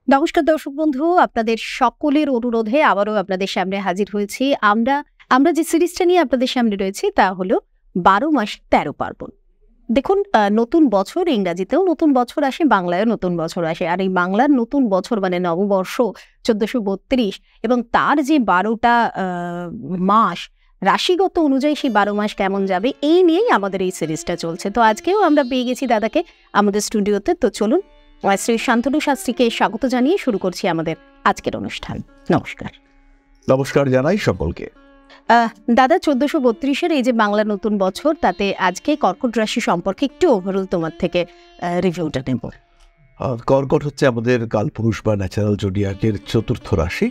নমস্কার দর্শক বন্ধু, আপনাদের সকলের অনুরোধে আবারও আপনাদের সামনে হাজির হয়েছি। আমরা যে সিরিজটা নিয়ে আপনাদের সামনে রয়েছি তা হলো ১২ মাস ১৩ পার্বণ। দেখুন, নতুন বছর, ইংরাজিতেও নতুন বছর আসে, বাংলায়ও নতুন বছর আসে। আর এই বাংলার নতুন বছর মানে নববর্ষ ১৪৩২ এবং তার যে ১২টা মাস রাশিগত অনুযায়ী সেই ১২ মাস কেমন যাবে এই নিয়েই আমাদের এই সিরিজটা চলছে। তো আজকেও আমরা পেয়ে গেছি দাদাকে আমাদের স্টুডিওতে। তো চলুন শ্রী শান্তনু শাস্ত্রীকে স্বাগত জানিয়ে শুরু করছি আমাদের আজকের অনুষ্ঠান। নমস্কার। নমস্কার জানাই সকলকে। দাদা, ১৪৩২-এর এই যে বাংলা নতুন বছর, তাতে আজকে কর্কট রাশি সম্পর্কে একটু ওভারঅল তোমার থেকে রিভিউটা নেব। কর্কট হচ্ছে আমাদের কালপুরুষ বা ন্যাচারাল জোডিয়াকের চতুর্থ রাশি।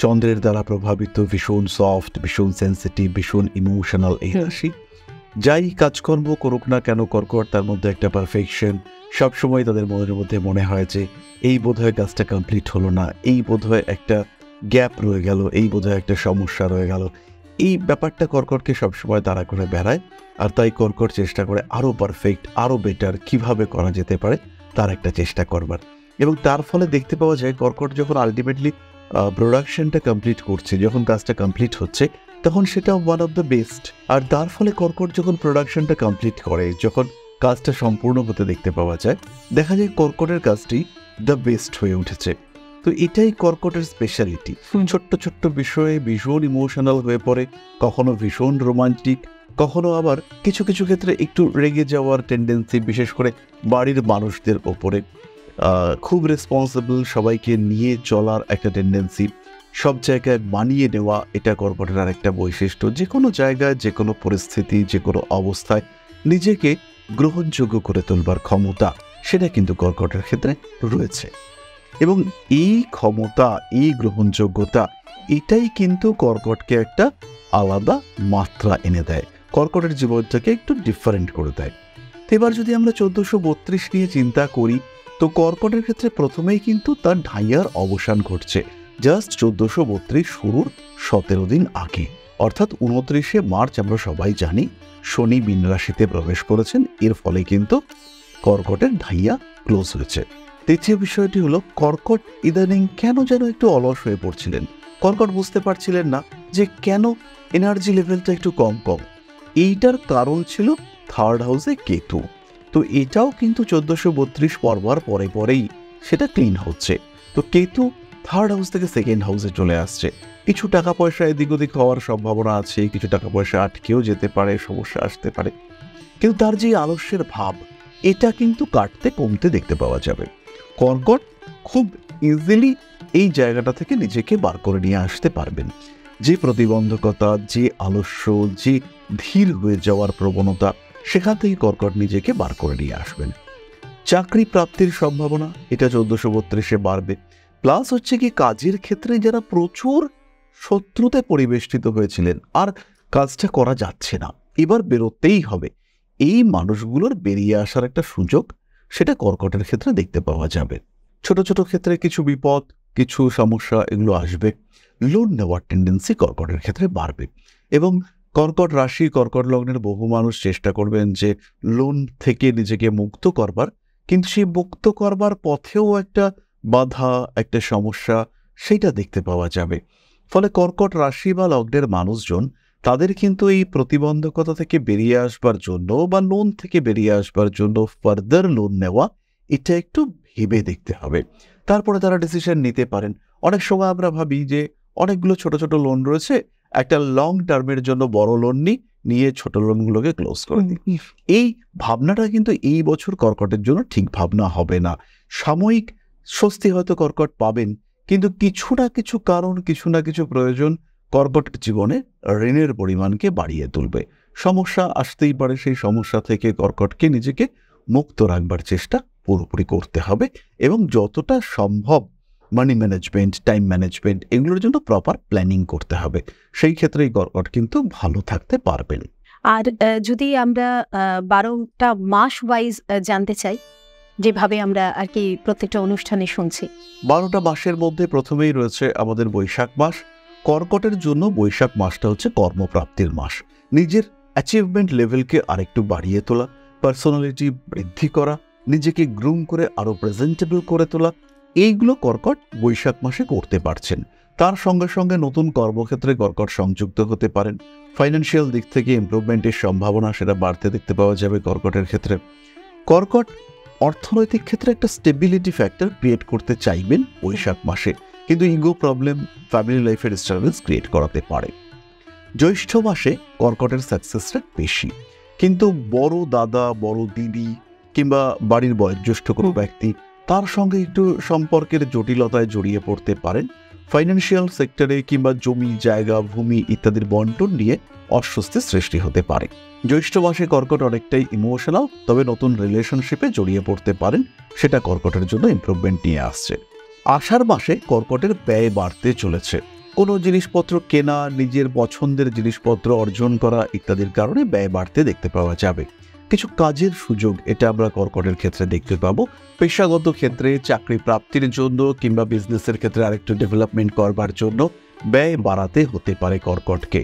চন্দ্রের দ্বারা প্রভাবিত, ভীষণ সফট, ভীষণ সেন্সিটিভ, ভীষণ ইমোশনাল এই রাশি। যাই কাজকর্ম করুক না কেন কর্কট, তার মধ্যে একটা পারফেকশন সবসময় তাদের মনের মধ্যে মনে হয় যে এই বোধহয় কাজটা কমপ্লিট হলো না, এই বোধহয় একটা গ্যাপ রয়ে গেল, এই বোধহয় একটা সমস্যা রয়ে গেল। এই ব্যাপারটা কর্কটকে সবসময় তাড়া করে বেড়ায়। আর তাই কর্কট চেষ্টা করে আরও পারফেক্ট, আরও বেটার কিভাবে করা যেতে পারে তার একটা চেষ্টা করবার। এবং তার ফলে দেখতে পাওয়া যায় কর্কট যখন আলটিমেটলি প্রোডাকশনটা কমপ্লিট করছে, যখন কাজটা কমপ্লিট হচ্ছে, তখন সেটা ওয়ান অফ দ্য বেস্ট। আর তার ফলে কর্কট যখন প্রোডাকশনটা কমপ্লিট করে, যখন কাজটা সম্পূর্ণ হতে দেখতে পাওয়া যায়, দেখা যায় কর্কটের কাজটি দ্য বেস্ট হয়ে উঠেছে। তো এটাই কর্কটের স্পেশালিটি। ছোট্ট ছোট্ট বিষয়ে ভীষণ ইমোশনাল হয়ে পড়ে, কখনো ভীষণ রোমান্টিক, কখনো আবার কিছু কিছু ক্ষেত্রে একটু রেগে যাওয়ার টেন্ডেন্সি, বিশেষ করে বাড়ির মানুষদের ওপরে খুব রেসপন্সিবল, সবাইকে নিয়ে চলার একটা টেন্ডেন্সি, সব জায়গায় মানিয়ে নেওয়া, এটা কর্কটের আর একটা বৈশিষ্ট্য। যে কোনো জায়গায়, যে কোনো পরিস্থিতি, যে কোনো অবস্থায় নিজেকে গ্রহণযোগ্য করে তোলবার ক্ষমতা, সেটা কিন্তু কর্কটের ক্ষেত্রে রয়েছে। এবং এই ক্ষমতা, এই গ্রহণযোগ্যতা, এটাই কিন্তু কর্কটকে একটা আলাদা মাত্রা এনে দেয়, কর্কটের জীবনটাকে একটু ডিফারেন্ট করে দেয়। তো এবার যদি আমরা ১৪৩২ নিয়ে চিন্তা করি, তো কর্কটের ক্ষেত্রে প্রথমেই কিন্তু তার ঢাইয়ার অবসান ঘটছে জাস্ট ১৪৩২ শুরুর ১৭ দিন আগে, অর্থাৎ ২৯শে মার্চ। আমরা সবাই জানি শনি মীন রাশিতে প্রবেশ করেছেন, এর ফলে কিন্তু কর্কটের ঢাইয়া ক্লোজ হয়েছে। দ্বিতীয় বিষয়টি হলো, কর্কট ইদানিং কেন যেন একটু অলস হয়ে পড়ছিলেন। কর্কট বুঝতে পারছিলেন না যে কেন এনার্জি লেভেলটা একটু কম কম। এইটার কারণ ছিল থার্ড হাউসে কেতু। তো এটাও কিন্তু ১৪৩২ পড়বার পরে পরেই সেটা ক্লিন হচ্ছে। তো কেতু থার্ড হাউস থেকে সেকেন্ড হাউসে চলে আসছে। কিছু টাকা পয়সা এদিক ওদিক হওয়ার সম্ভাবনা আছে, কিছু টাকা পয়সা আটকেও যেতে পারে, সমস্যা আসতে পারে। কিন্তু তার যে আলস্যের ভাব, এটা কিন্তু কাটতে কমতে দেখতে পাওয়া যাবে। কর্কট খুব ইজিলি এই জায়গাটা থেকে নিজেকে বার করে নিয়ে আসতে পারবেন। যে প্রতিবন্ধকতা, যে আলস্য, যে ধীর হয়ে যাওয়ার প্রবণতা, সেখান থেকে কর্কট নিজেকে বার করে নিয়ে আসবেন। চাকরি প্রাপ্তির সম্ভাবনা এটা ১৪৩২-এ বাড়বে। প্লাস হচ্ছে কি, কাজের ক্ষেত্রে যারা প্রচুর শত্রুতে পরিবেষ্টিত হয়েছিলেন, আর কাজটা করা যাচ্ছে না, এবার বেরোতেই হবে, এই মানুষগুলোর বেরিয়ে আসার একটা সুযোগ, সেটা কর্কটের ক্ষেত্রে দেখতে পাওয়া যাবে। ছোট ছোট ক্ষেত্রে কিছু বিপদ, কিছু সমস্যা এগুলো আসবে। লোন নেওয়ার টেন্ডেন্সি কর্কটের ক্ষেত্রে বাড়বে। এবং কর্কট রাশি, কর্কট লগ্নের বহু মানুষ চেষ্টা করবেন যে লোন থেকে নিজেকে মুক্ত করবার, কিন্তু সেই মুক্ত করবার পথেও একটা বাধা, একটা সমস্যা, সেটা দেখতে পাওয়া যাবে। ফলে কর্কট রাশি বা লগ্নের মানুষজন, তাদের কিন্তু এই প্রতিবন্ধকতা থেকে বেরিয়ে আসবার জন্য বা লোন থেকে বেরিয়ে আসবার জন্য ফার্দার লোন নেওয়া, এটা একটু ভেবে দেখতে হবে, তারপরে তারা ডিসিশন নিতে পারেন। অনেক সময় আমরা ভাবি যে অনেকগুলো ছোট ছোট লোন রয়েছে, একটা লং টার্মের জন্য বড় লোন নিয়ে ছোট লোনগুলোকে ক্লোজ করে দিই। এই ভাবনাটা কিন্তু এই বছর কর্কটের জন্য ঠিক ভাবনা হবে না। সাময়িক স্বস্তি হয়তো কর্কট পাবেন, কিন্তু কিছু না কিছু কারণ, কিছু না কিছু প্রয়োজন কর্কটের জীবনে ঋণের পরিমাণকে বাড়িয়ে তুলবে। সমস্যা আসতেই পারে, সেই সমস্যা থেকে কর্কটকে নিজেকে মুক্ত রাখবার চেষ্টা পুরোপুরি করতে হবে। এবং যতটা সম্ভব মানি ম্যানেজমেন্ট, টাইম ম্যানেজমেন্ট, এগুলোর জন্য প্রপার প্ল্যানিং করতে হবে। সেই ক্ষেত্রে এই কর্কট কিন্তু ভালো থাকতে পারবেন। আর যদি আমরা ১২টা মাস ওয়াইজ জানতে চাই, যেভাবে আমরা আর কি প্রত্যেকটা অনুষ্ঠানে শুনছি, ১২টা মাসের মধ্যে প্রথমেই রয়েছে আমাদের বৈশাখ মাস। কর্কটের জন্য বৈশাখ মাসটা হচ্ছে কর্মপ্রাপ্তির মাস। নিজের অ্যাচিভমেন্ট লেভেলকে আরেকটু বাড়িয়ে তোলা, পার্সোনালিটি বৃদ্ধি করা, নিজেকে গ্রুম করে আরও প্রেজেন্টেবল করে তোলা, এইগুলো কর্কট বৈশাখ মাসে করতে পারছেন। তার সঙ্গে সঙ্গে নতুন কর্মক্ষেত্রে কর্কট সংযুক্ত হতে পারেন। ফাইন্যান্সিয়াল দিক থেকে ইমপ্রুভমেন্টের সম্ভাবনা সেটা বাড়তে দেখতে পাওয়া যাবে কর্কটের ক্ষেত্রে। কর্কট অর্থনৈতিক ক্ষেত্রে একটা স্টেবিলিটি ফ্যাক্টর ক্রিয়েট করতে চাইবেন বৈশাখ মাসে, কিন্তু ইগো প্রবলেম ফ্যামিলি লাইফের ডিস্টারবেন্স ক্রিয়েট করাতে পারে। জ্যৈষ্ঠ মাসে কর্কটের সাকসেস রেট বেশি, কিন্তু বড় দাদা, বড় দিদি কিংবা বাড়ির বয়োজ্যেষ্ঠ কোনো ব্যক্তি, তার সঙ্গে একটু সম্পর্কের জটিলতায় জড়িয়ে পড়তে পারেন। ফাইন্যান্সিয়াল সেক্টরে কিংবা জমি, জায়গা, ভূমি ইত্যাদির বন্টন নিয়ে অস্বস্তি সৃষ্টি হতে পারে। জ্যৈষ্ঠ মাসে কর্কট অনেকটাই ইমোশনাল, তবে নতুন রিলেশনশিপে জড়িয়ে পড়তে পারেন, সেটা কর্কটের জন্য ইমপ্রুভমেন্ট নিয়ে আসছে। আষাঢ় মাসে কর্কটের ব্যয় বাড়তে চলেছে। কোনো জিনিসপত্র কেনা, নিজের পছন্দের জিনিসপত্র অর্জন করা ইত্যাদির কারণে ব্যয় বাড়তে দেখতে পাওয়া যাবে। কিছু কাজের সুযোগ এটা আমরা কর্কটের ক্ষেত্রে দেখতে পাবো। পেশাগত ক্ষেত্রে চাকরি প্রাপ্তির জন্য কিংবা বিজনেসের ক্ষেত্রে আরেকটু ডেভেলপমেন্ট করবার জন্য ব্যয় বাড়াতে হতে পারে কর্কটকে।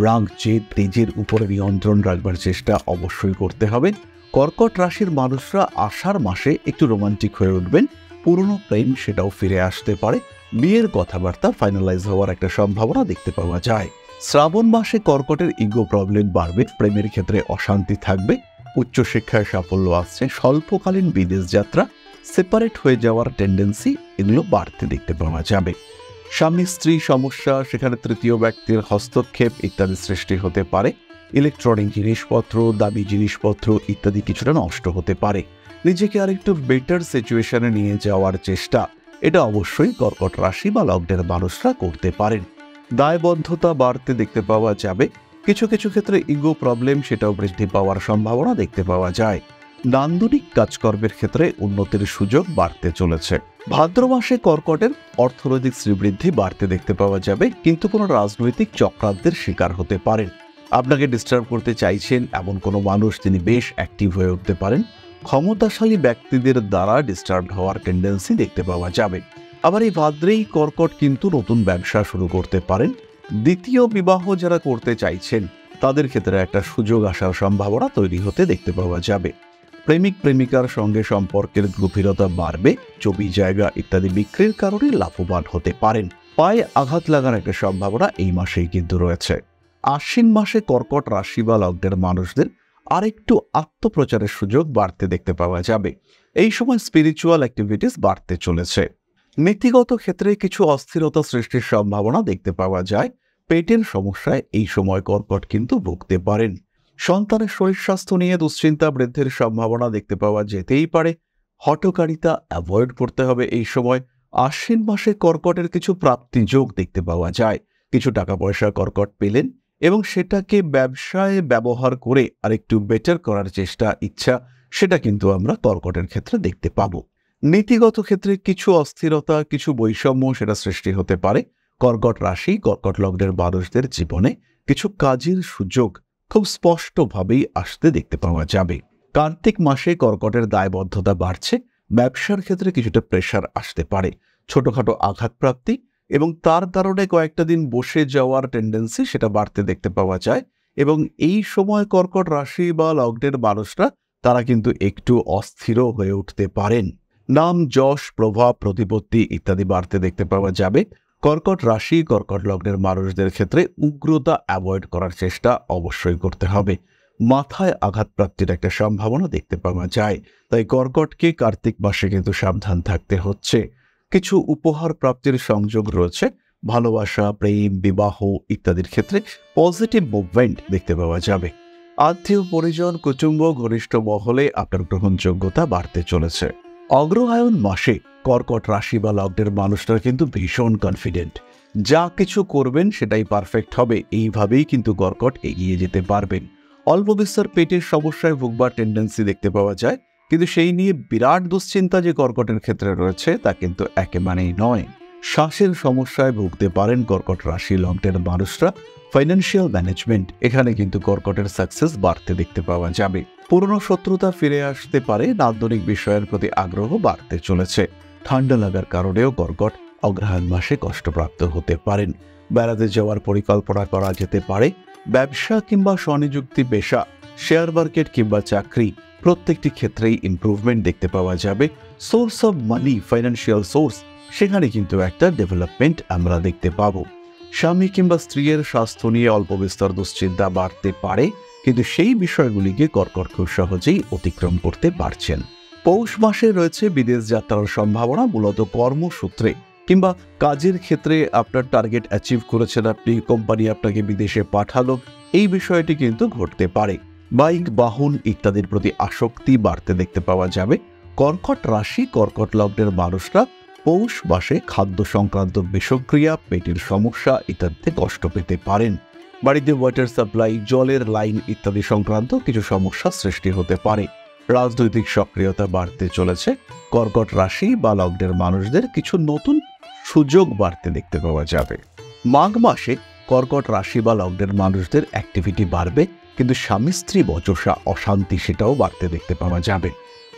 রাগ, জেদ, তেজের উপরে নিয়ন্ত্রণ রাখবার চেষ্টা অবশ্যই করতে হবে। কর্কট রাশির মানুষরা আষাঢ় মাসে একটু রোমান্টিক হয়ে উঠবেন। পুরনো প্রেম সেটাও ফিরে আসতে পারে। বিয়ের কথাবার্তা ফাইনালাইজ হওয়ার একটা সম্ভাবনা দেখতে পাওয়া যায়। শ্রাবণ মাসে কর্কটের ইগো প্রবলেম বাড়বে, প্রেমের ক্ষেত্রে অশান্তি থাকবে, উচ্চশিক্ষায় সাফল্য আসছে, স্বল্পকালীন বিদেশ যাত্রা, সেপারেট হয়ে যাওয়ার টেন্ডেন্সি এগুলো বাড়তে দেখতে পাওয়া যাবে। স্বামী স্ত্রী সমস্যা, সেখানে তৃতীয় ব্যক্তির হস্তক্ষেপ ইত্যাদি সৃষ্টি হতে পারে। ইলেকট্রনিক জিনিসপত্র, দামি জিনিসপত্র ইত্যাদি কিছুটা নষ্ট হতে পারে। নিজেকে আরেকটু বেটার সিচুয়েশনে নিয়ে যাওয়ার চেষ্টা এটা অবশ্যই কর্কট রাশি বা লগ্নের মানুষরা করতে পারেন। দায়বদ্ধতা বাড়তে দেখতে পাওয়া যাবে। কিছু কিছু ক্ষেত্রে ইগো প্রবলেম সেটাও বৃদ্ধি পাওয়ার সম্ভাবনা দেখতে পাওয়া যায়। নান্দনিক কাজকর্মের ক্ষেত্রে উন্নতির সুযোগ বাড়তে চলেছে। ভাদ্র মাসে কর্কটের অর্থনৈতিক শ্রীবৃদ্ধি বাড়তে দেখতে পাওয়া যাবে, কিন্তু কোনো রাজনৈতিক চক্রান্তের শিকার হতে পারেন। আপনাকে ডিস্টার্ব করতে চাইছেন এমন কোনো মানুষ তিনি বেশ অ্যাক্টিভ হয়ে উঠতে পারেন। ক্ষমতাশালী ব্যক্তিদের দ্বারা ডিস্টার্ব হওয়ার টেন্ডেন্সি দেখতে পাওয়া যাবে। আবার এই ভাদ্রেই কর্কট কিন্তু নতুন ব্যবসা শুরু করতে পারেন। দ্বিতীয় বিবাহ যারা করতে চাইছেন তাদের ক্ষেত্রে একটা সুযোগ আসার সম্ভাবনা তৈরি হতে দেখতে পাওয়া যাবে। প্রেমিক প্রেমিকার সঙ্গে সম্পর্কের গভীরতা বাড়বে। জমি, জায়গা ইত্যাদি বিক্রির কারণে লাভবান হতে পারেন। পায়ে আঘাত লাগার একটা সম্ভাবনা এই মাসেই কিন্তু রয়েছে। আশ্বিন মাসে কর্কট রাশি বা লগ্নের মানুষদের আরেকটু আত্মপ্রচারের সুযোগ বাড়তে দেখতে পাওয়া যাবে। এই সময় স্পিরিচুয়াল অ্যাক্টিভিটিস বাড়তে চলেছে। নীতিগত ক্ষেত্রে কিছু অস্থিরতা সৃষ্টির সম্ভাবনা দেখতে পাওয়া যায়। পেটের সমস্যায় এই সময় কর্কট কিন্তু ভুগতে পারেন। সন্তানের শরীর স্বাস্থ্য নিয়ে দুশ্চিন্তা বৃদ্ধির সম্ভাবনা দেখতে পাওয়া যেতেই পারে। হঠকারিতা অ্যাভয়েড করতে হবে এই সময়। আশ্বিন মাসে কর্কটের কিছু প্রাপ্তি যোগ দেখতে পাওয়া যায়। কিছু টাকা পয়সা কর্কট পেলেন এবং সেটাকে ব্যবসায় ব্যবহার করে আরেকটু বেটার করার চেষ্টা, ইচ্ছা সেটা কিন্তু আমরা কর্কটের ক্ষেত্রে দেখতে পাবো। নীতিগত ক্ষেত্রে কিছু অস্থিরতা, কিছু বৈষম্য সেটা সৃষ্টি হতে পারে। কর্কট রাশি, কর্কট লগ্নের মানুষদের জীবনে কিছু কাজের সুযোগ খুব স্পষ্টভাবেই আসতে দেখতে পাওয়া যাবে। কার্তিক মাসে কর্কটের দায়বদ্ধতা বাড়ছে। ব্যবসার ক্ষেত্রে কিছুটা প্রেশার আসতে পারে। ছোটখাটো আঘাতপ্রাপ্তি এবং তার কারণে কয়েকটা দিন বসে যাওয়ার টেন্ডেন্সি সেটা বাড়তে দেখতে পাওয়া যায়। এবং এই সময় কর্কট রাশি বা লগ্নের মানুষরা তারা কিন্তু একটু অস্থিরও হয়ে উঠতে পারেন। নাম, যশ, প্রভাব, প্রতিপত্তি ইত্যাদি বাড়তে দেখতে পাওয়া যাবে। কর্কট রাশি, কর্কট লগ্নের মানুষদের ক্ষেত্রে উগ্রতা অ্যাভয়েড করার চেষ্টা অবশ্যই করতে হবে। মাথায় আঘাতপ্রাপ্তির একটা সম্ভাবনা দেখতে পাওয়া যায়। তাই কর্কটকে কার্তিক মাসে কিন্তু সাবধান থাকতে হচ্ছে। কিছু উপহার প্রাপ্তির সংযোগ রয়েছে। ভালোবাসা, প্রেম, বিবাহ ইত্যাদির ক্ষেত্রে পজিটিভ মুভমেন্ট দেখতে পাওয়া যাবে। আত্মীয় পরিজন, কুটুম্ব, ঘনিষ্ঠ মহলে আপনার গ্রহণযোগ্যতা বাড়তে চলেছে। অগ্রহায়ণ মাসে কর্কট রাশি বা লগ্নের মানুষরা কিন্তু ভীষণ কনফিডেন্ট। যা কিছু করবেন সেটাই পারফেক্ট হবে, এইভাবেই কিন্তু কর্কট এগিয়ে যেতে পারবেন। অল্প বিস্তর পেটের সমস্যায় ভুগবার টেন্ডেন্সি দেখতে পাওয়া যায়, কিন্তু সেই নিয়ে বিরাট দুশ্চিন্তা যে কর্কটের ক্ষেত্রে রয়েছে তা কিন্তু একেবারেই নয়। শ্বাসের সমস্যায় ভুগতে পারেন কর্কট রাশি লগ্নের মানুষরা। ফাইন্যান্সিয়াল ম্যানেজমেন্ট এখানে কিন্তু কর্কটের সাকসেস বাড়তে দেখতে পাওয়া যাবে। পুরনো শত্রুতা ফিরে আসতে পারে। নান্দনিক বিষয়ের প্রতি আগ্রহ বাড়তে চলেছে। ঠান্ডা লাগার কারণেও কর্কট অগ্রহায়ণ মাসে কষ্টপ্রাপ্ত হতে পারেন। বেড়াতে যাওয়ার পরিকল্পনা করা যেতে পারে। ব্যবসা কিংবা স্বনিযুক্তি পেশা, শেয়ার মার্কেট কিংবা চাকরি প্রত্যেকটি ক্ষেত্রেই ইমপ্রুভমেন্ট দেখতে পাওয়া যাবে। Source of money, financial source, সেখানে কিন্তু একটা ডেভেলপমেন্ট আমরা দেখতে পাবো। স্বামী কিংবা স্ত্রীর স্বাস্থ্য নিয়ে অল্প বিস্তর দুশ্চিন্তা বাড়তে পারে, কিন্তু সেই বিষয়গুলিকে কর্কট খুব সহজেই অতিক্রম করতে পারছেন। পৌষ মাসে রয়েছে বিদেশ যাত্রার সম্ভাবনা, মূলত কর্মসূত্রে কিংবা কাজের ক্ষেত্রে আপনার টার্গেট অ্যাচিভ করেছেন আপনি, কোম্পানি আপনাকে বিদেশে পাঠালো, এই বিষয়টি কিন্তু ঘটতে পারে। বাইক, বাহন ইত্যাদির প্রতি আসক্তি বাড়তে দেখতে পাওয়া যাবে। কর্কট রাশি, কর্কট লগ্নের মানুষরা পৌষ মাসে খাদ্য সংক্রান্ত বিষক্রিয়া, পেটের সমস্যা ইত্যাদিতে কষ্ট পেতে পারেন। বাড়িতে ওয়াটার সাপ্লাই, জলের লাইন ইত্যাদি সংক্রান্ত কিছু সমস্যা সৃষ্টি হতে পারে। রাজনৈতিক সক্রিয়তা বাড়তে চলেছে। কর্কট রাশি বা লগ্নের মানুষদের কিছু নতুন সুযোগ বাড়তে দেখতে পাওয়া যাবে। মাঘ মাসে কর্কট রাশি বা লগ্নের মানুষদের অ্যাক্টিভিটি বাড়বে, কিন্তু স্বামী স্ত্রী বচসা, অশান্তি সেটাও বাড়তে দেখতে পাওয়া যাবে।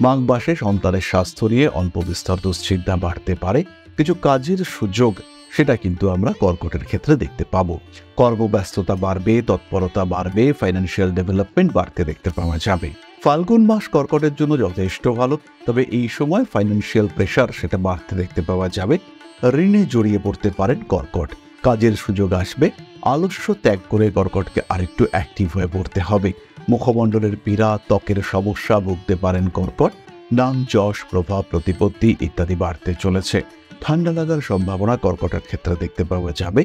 মাঘ মাসে সন্তানের স্বাস্থ্য নিয়ে অল্প বিস্তর দুশ্চিন্তা বাড়তে পারে। কিছু কাজের সুযোগ সেটা কিন্তু আমরা কর্কটের ক্ষেত্রে দেখতে পাবো। কর্মব্যস্ততা বাড়বে, তৎপরতা বাড়বে, ফাইন্যান্সিয়াল ডেভেলপমেন্ট বাড়তে দেখতে পাওয়া যাবে। ফাল্গুন মাস কর্কটের জন্য যথেষ্ট ভালো, তবে এই সময় ফাইন্যান্সিয়াল প্রেশার সেটা বাড়তে দেখতে পাওয়া যাবে। ঋণে জড়িয়ে পড়তে পারেন কর্কট। কাজের সুযোগ আসবে। আলস্য ত্যাগ করে কর্কটকে আরেকটু অ্যাক্টিভ হয়ে পড়তে হবে। মুখমণ্ডলের পীড়া, ত্বকের সমস্যা ভুগতে পারেন কর্কট। নাম, যশ, প্রভাব, প্রতিপত্তি ইত্যাদি বাড়তে চলেছে। ঠান্ডা লাগার সম্ভাবনা কর্কটের ক্ষেত্রে দেখতে পাওয়া যাবে।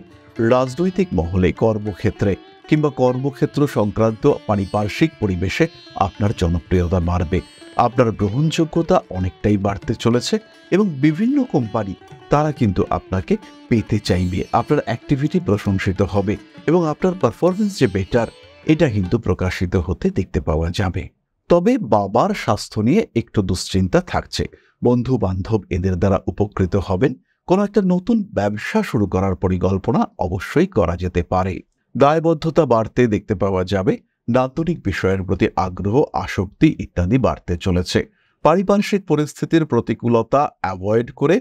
রাজনৈতিক মহলে, কর্মক্ষেত্রে কিংবা কর্মক্ষেত্র সংক্রান্ত পারিপার্শ্বিক পরিবেশে আপনার জনপ্রিয়তা বাড়বে। আপনার গ্রহণযোগ্যতা অনেকটাই বাড়তে চলেছে এবং বিভিন্ন কোম্পানি তারা কিন্তু আপনাকে পেতে চাইবে। আপনার অ্যাক্টিভিটি প্রশংসিত হবে এবং আপনার পারফরমেন্স যে বেটার, এটা কিন্তু প্রকাশিত হতে দেখতে পাওয়া যাবে। তবে বাবার স্বাস্থ্য নিয়ে একটু দুশ্চিন্তা থাকছে। বন্ধু বান্ধব এদের দ্বারা উপকৃত হবেন। কোনো একটা নতুন ব্যবসা শুরু করার পরিকল্পনা অবশ্যই করা যেতে পারে। দায়বদ্ধতা বাড়তে দেখতে পাওয়া যাবে। নান্দনিক বিষয়ের প্রতি আগ্রহ, আসক্তি ইত্যাদি বাড়তে চলেছে। পারিপার্শ্বিক পরিস্থিতির প্রতিকূলতা অ্যাভয়েড করে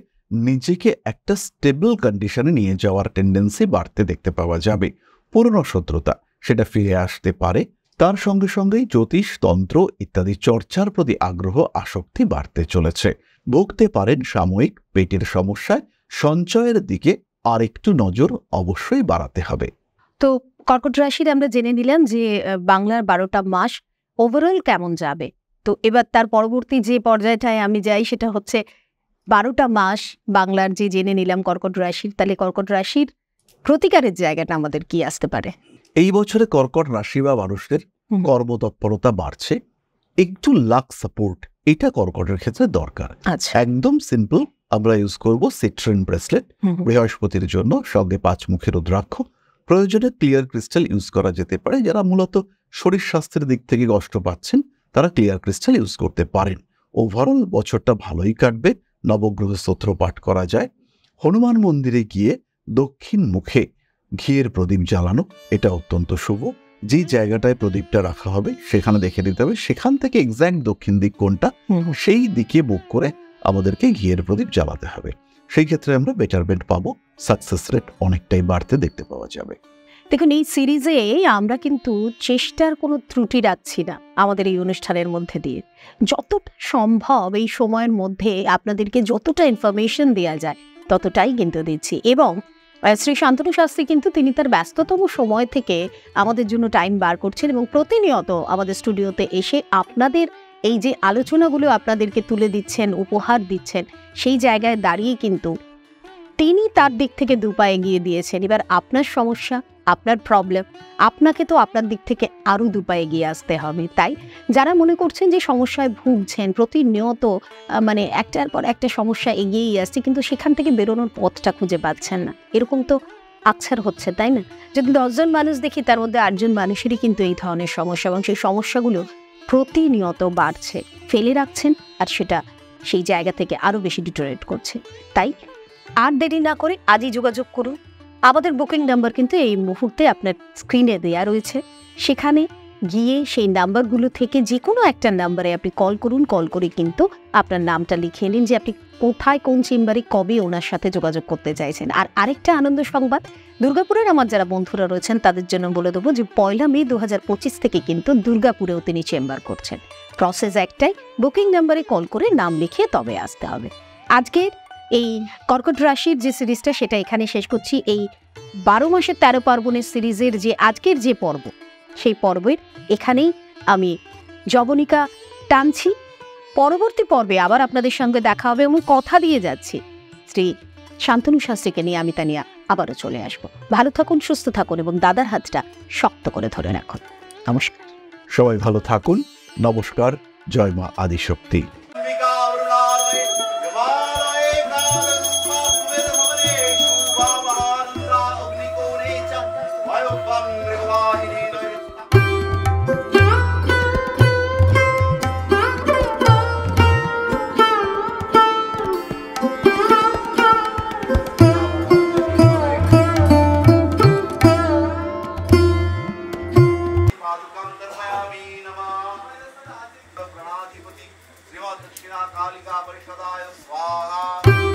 নিজেকে একটা স্টেবল কন্ডিশনে নিয়ে যাওয়ার টেন্ডেন্সি বাড়তে দেখতে পাওয়া যাবে। পুরনো শত্রুতা সেটা ফিরে আসতে পারে। তার সঙ্গে সঙ্গেই জ্যোতিষ, তন্ত্র ইত্যাদি চর্চার প্রতি আগ্রহ, আসক্তি বাড়তে চলেছে। ভুগতে পারেন সাময়িক পেটের সমস্যায়। সঞ্চয়ের দিকে আর একটু নজর অবশ্যই বাড়াতে হবে। তো কর্কট রাশির আমরা জেনে নিলাম যে বাংলার 12টা মাস ওভারঅল কেমন যাবে। তো এবার তার পরবর্তী যে পর্যায়টায় আমি যাই সেটা হচ্ছে 12টা মাস বাংলার যে জেনে নিলাম কর্কট রাশির, তাহলে কর্কট রাশির প্রতিকারের জায়গাটা আমাদের কি আসতে পারে? এই বছরে কর্কট রাশি বা মানুষদের কর্মতৎপরতা বাড়ছে। একটু লাক সাপোর্ট এটা কর্কটের ক্ষেত্রে দরকার। আচ্ছা, একদম সিম্পল আমরা ইউজ করব সিট্রিন ব্রেসলেট বৃহস্পতির জন্য, সঙ্গে 5 মুখের রুদ্রাক্ষ। প্রয়োজনে ক্লিয়ার ক্রিস্টাল ইউজ করা যেতে পারে। যারা মূলত শরীর স্বাস্থ্যের দিক থেকে কষ্ট পাচ্ছেন তারা ক্লিয়ার ক্রিস্টাল ইউজ করতে পারেন। ওভারঅল বছরটা ভালোই কাটবে। নবগ্রহ স্তোত্র পাঠ করা যায়। হনুমান মন্দিরে গিয়ে দক্ষিণ মুখে ঘিয়ের প্রদীপ জ্বালানো এটা অত্যন্ত শুভ। যে জায়গাটায় প্রদীপটা রাখা হবে সেখানে দেখে দিতে হবে সেখান থেকে এক্স্যাক্ট দক্ষিণ দিক কোনটা, সেই দিকে মুখ করে আমাদেরকে ঘিয়ের প্রদীপ জ্বালাতে হবে। সেই ক্ষেত্রে আমরা বেটারমেন্ট পাবো। সাকসেস রেট অনেকটাই বাড়তে দেখতে পাওয়া যাবে। দেখুন, এই সিরিজে আমরা কিন্তু চেষ্টার কোনো ত্রুটি রাখছি না আমাদের এই অনুষ্ঠানের মধ্যে দিয়ে। যতটা সম্ভব এই সময়ের মধ্যে আপনাদেরকে যতটা ইনফরমেশন দেওয়া যায় ততটাই কিন্তু দিচ্ছি। এবং শ্রী শান্তনু শাস্ত্রী কিন্তু তিনি তার ব্যস্ততম সময় থেকে আমাদের জন্য টাইম বার করছেন এবং প্রতিনিয়ত আমাদের স্টুডিওতে এসে আপনাদের এই যে আলোচনাগুলো আপনাদেরকে তুলে দিচ্ছেন, উপহার দিচ্ছেন, সেই জায়গায় দাঁড়িয়ে কিন্তু তিনি তার দিক থেকে 2 পা এগিয়ে দিয়েছেন। এবার আপনার সমস্যা, আপনার প্রবলেম, আপনাকে তো আপনার দিক থেকে আরও 2 পা এগিয়ে আসতে হবে। তাই যারা মনে করছেন যে সমস্যায় ভুগছেন, প্রতিনিয়ত মানে একটার পর একটা সমস্যা এগিয়েই আসছে, কিন্তু সেখান থেকে বেরোনোর পথটা খুঁজে পাচ্ছেন না, এরকম তো আকছার হচ্ছে, তাই না? যদি 10 জন মানুষ দেখি তার মধ্যে 8 জন মানুষেরই কিন্তু এই ধরনের সমস্যা, এবং সেই সমস্যাগুলো প্রতিনিয়ত বাড়ছে, ফেলে রাখছেন, আর সেটা সেই জায়গা থেকে আরও বেশি ডিটোরেট করছে। তাই আর দেরি না করে আজই যোগাযোগ করুন। আমাদের বুকিং নাম্বার কিন্তু এই মুহূর্তে আপনার স্ক্রিনে দেওয়া রয়েছে। সেখানে গিয়ে সেই নাম্বারগুলো থেকে যে কোনো একটা নাম্বারে আপনি কল করুন, কল করে কিন্তু আপনার নামটা লিখে নিন যে আপনি কোথায়, কোন চেম্বারে, কবে ওনার সাথে যোগাযোগ করতে চাইছেন। আর আরেকটা আনন্দ সংবাদ, দুর্গাপুরের আমার যারা বন্ধুরা রয়েছেন তাদের জন্য বলে দেবো যে 1 মে 2025 থেকে কিন্তু দুর্গাপুরেও তিনি চেম্বার করছেন। প্রসেস একটাই, বুকিং নাম্বারে কল করে নাম লিখে তবে আসতে হবে। আজকের এই কর্কট রাশির যে সিরিজটা সেটা এখানে শেষ করছি। এই 12 মাসের 13 পার্বণের সিরিজের যে আজকের যে পর্ব, সেই পর্বের এখানেই আমি যবনিকা টানছি। পরবর্তী পর্বে আবার আপনাদের সঙ্গে দেখা হবে এবং কথা দিয়ে যাচ্ছি শ্রী শান্তনু শাস্ত্রীকে নিয়ে আমি তা নিয়ে আবারও চলে আসবো। ভালো থাকুন, সুস্থ থাকুন এবং দাদার হাতটা শক্ত করে ধরে রাখুন। নমস্কার। সবাই ভালো থাকুন। নমস্কার। জয় মা আদিশক্তি। दक्षिणा कालिका परिषदाय स्वाहा।